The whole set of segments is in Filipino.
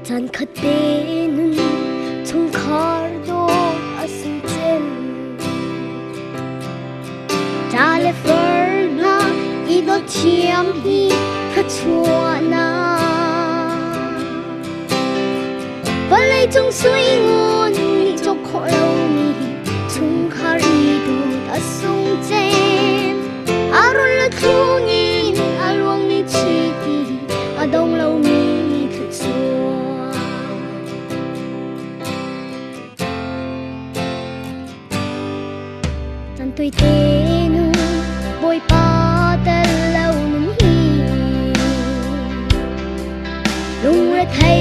Chan khatenun Chungkhar Dawt asungchen Chale ferna ido chiam hi khachuana Balai chung sui ngun ni chok kholo ni Chungkhar Dawt asungchen Arun la thungin alwang ni chiti adong lau mi Tôi tên bôi pa tên lâu nung hi lung ra thấy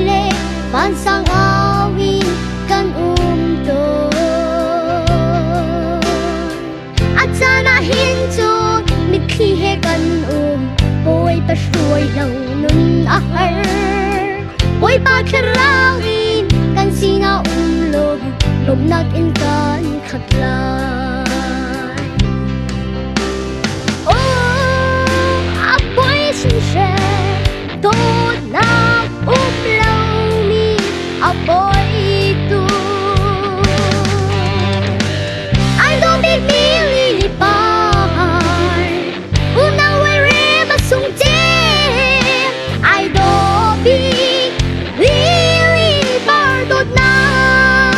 lệ ban sang áo in căn tô achana hin chốt mít khi he căn bôi pa suy lâu nun har bôi pa kherao in căn sina lom nak in căn khát la Dawtnak lâu mi boy tu I don't big me par una where but sung je I don't big really par Dawtnak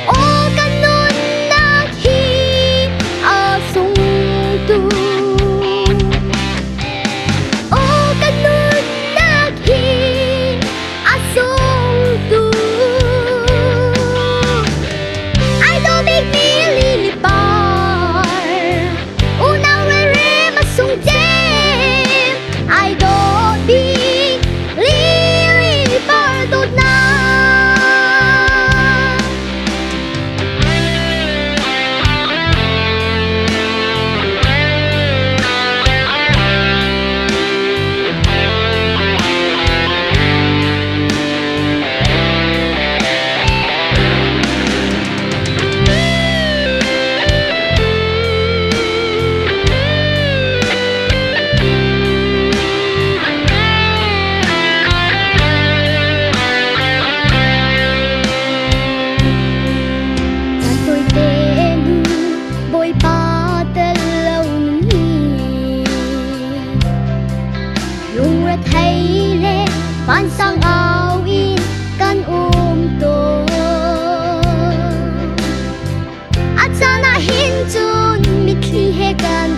o kanun nak hi sung tu Ban sang áo in căn tô achana hin chun mi khi he kan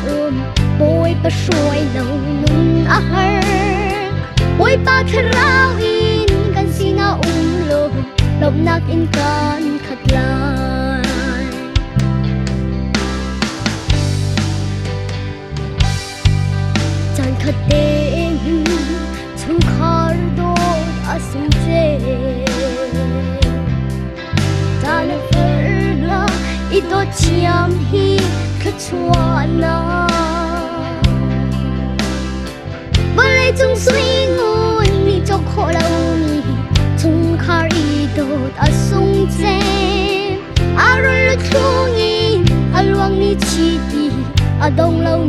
bôi pa suy lâu nun har bôi pa kherao in kan sina lom nak in kan khat lai chan khaten Chungkhar Dawt asungchen Tana ferla ito chiam hi khachuana Balai chung sui ngun ni chok kholo ni Chungkhar Dawt asungchen Arun la thungin alwang ni chiti adong lau